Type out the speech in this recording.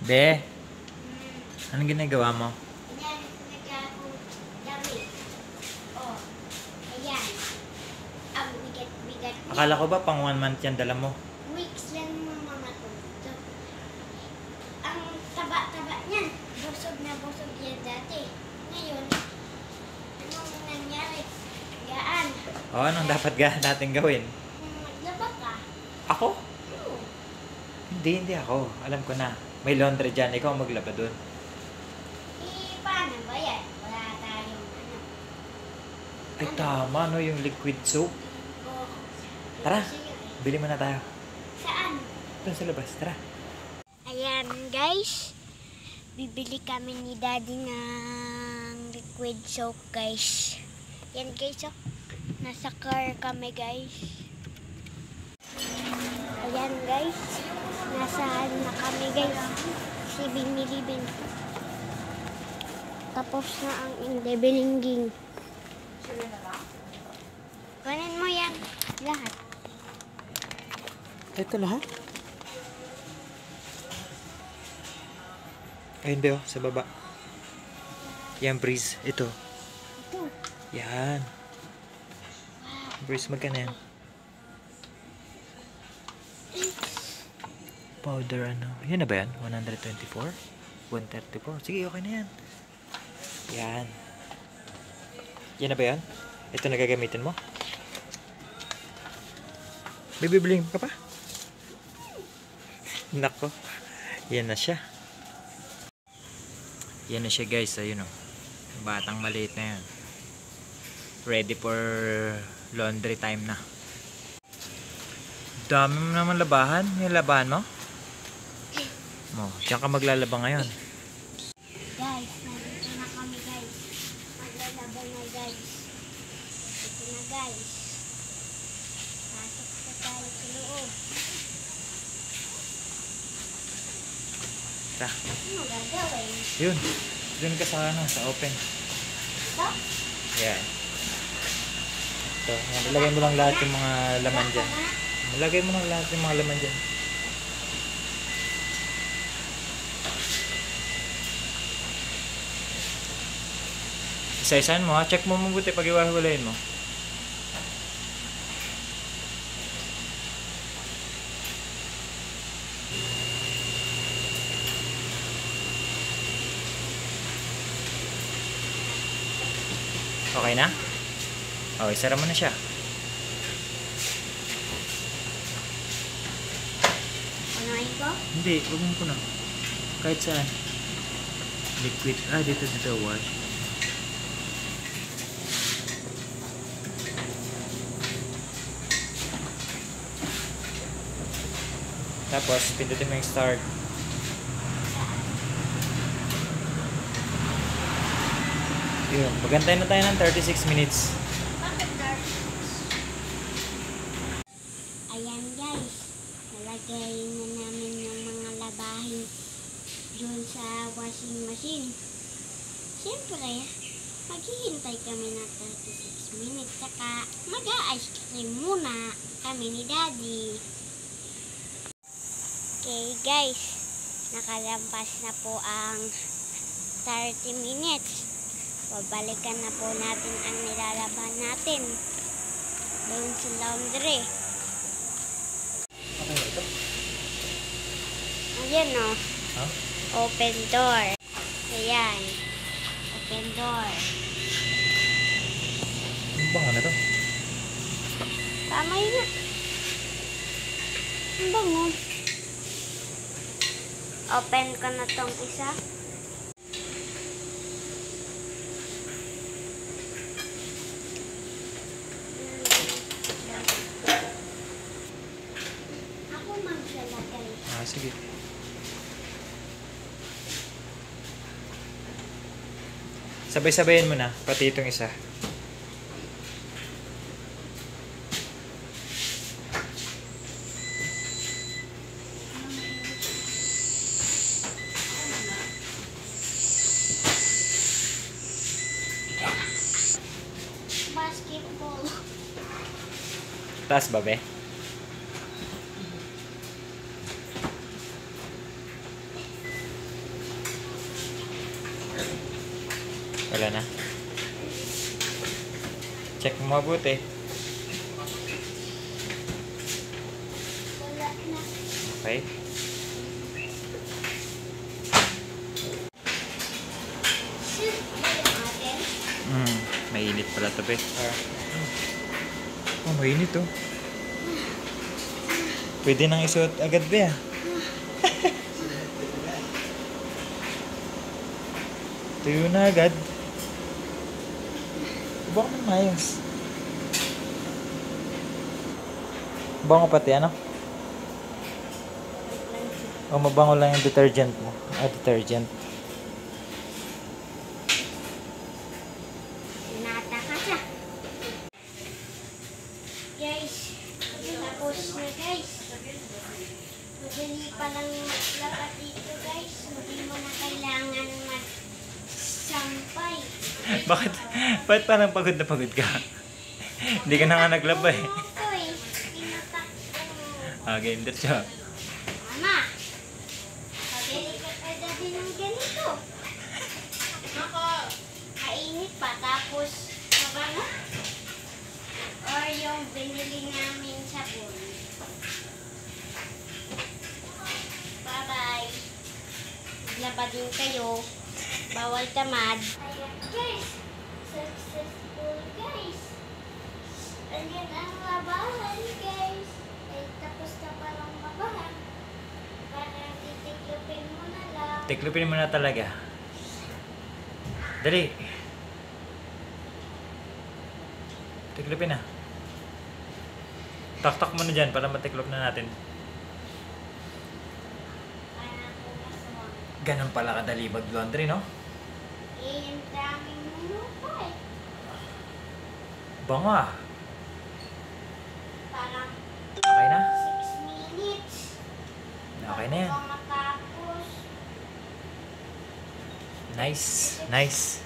Be, anong ginagawa mo? Ayan, nag-ako dami. Oh, ayan. Ang bigat-bigat. Akala ko ba pang 1 month yan dala mo? Weeks lang mga to. So, ang taba-taba niyan. Busog na busog yan dati. Ngayon, anong nangyari? Gaan. O, anong dapat natin gawin? Maglaba ka. Ako? Oo. Hindi ako. Alam ko na. May laundry dyan. Ikaw maglaba dun. Paano ba yan? Wala tayong ano. Ay, tama, no? Yung liquid soap. Oh, Tara, sige. bili muna tayo. Saan? Doon sa labas. Tara. Ayan guys, bibili kami ni Daddy ng liquid soap guys. Yan guys, oh. Nasa car kami guys. Ayan guys, nasa na kami guys. 7-Eleven. Tapos na ang indebelingging. Kunin mo yan, lahat. Ito lahat? Ayun ba, sa baba. Yan, Breeze. Ito. Ito. Yan. Breeze, magkano yan? Powder, ano? Yan na ba yan? 124? 134? Sige, okay na yan. Yan. Yan na ba yan? Ito na gagamitin mo? May bibiling ka pa? Nako. Yan na siya. Yan na siya guys. Ayun o. Batang maliit na yan. Ready for laundry time na. Dami mo naman labahan. Yung labahan mo? Diyan ka maglalaba ngayon. Guys, nandito na kami guys. Maglalaba na guys. Ito na guys. Pasok na tayo sa loob. Ta. Ano gagawin? Yun. Doon ka sa ano, sa open. Ito? Yan. Ito. Ilagay mo lang lahat yung mga laman dyan. Ilagay mo lang lahat yung mga laman dyan. Isa-isahan mo ha. Check mo mabuti pag iwahiwalayin mo. Okay na? Okay, sara mo na siya. Unahin ko? Hindi, huwag mo po na. Kahit saan. Liquid. Dito wash. Tapos, pindutin mo yung start. Yun, magantay na tayo ng 36 minutes. Bakit dark? Ayan guys. Nalagay na namin yung mga labahin doon sa washing machine. Siyempre, maghihintay kami ng 36 minutes. Saka mag-a-ice cream muna kami ni Daddy. Okay guys, nakalampas na po ang 30 minutes. Babalikan na po natin ang nilalaban natin doon sa laundry. Okay na ito? Ayan o, Ha? open door. Ayan, open door. Ang bango na to. Tama yun na. Ang bango. Open ko na tong isa. Ako maglalagay. Sige. Sabay-sabayin mo na, pati itong isa. Basketball. Taas ba, be? Wala na. Check mo mabuti. Wala na. Okay. Shoot ba yung atin? Mainit pala ito, be. Oh, mainit oh. Pwede nang isuot agad, be, ah. Tuyo na agad. Baka naman mayos. Bango pati, ano? O mabango lang yung detergent mo. Detergent. Nata ka siya. Guys, tapos na guys. Madali pa lang maglaba dito guys. Hindi mo na kailangan magsampay. Bakit parang pagod na pagod ka? Hindi ka na nga naglaba eh. Ako eh. Pinatak ko. Okay, that's all. Mama, pabili ka pwede din ng ganito. Ako, kainit pa tapos mabango. Or yung binili namin sabon. Bye-bye. Maglaba din kayo. Bawal tamad. Ayan guys, successful guys. Ayan ang labahan guys. Ay, tapos na palang mabahan. Parang titiklopin mo na lang. Tiklopin mo na talaga. Dali. Tiklopin na. Tak-tak mo na dyan para matiklop na natin. Parang pumaswang. Ganun pala kadali mag-laundry, no? Eh, yung daming mulo pa eh. Bango ah. Parang Okay na? 6 minutes. Okay na yan. Bago matapos. Nice. Nice.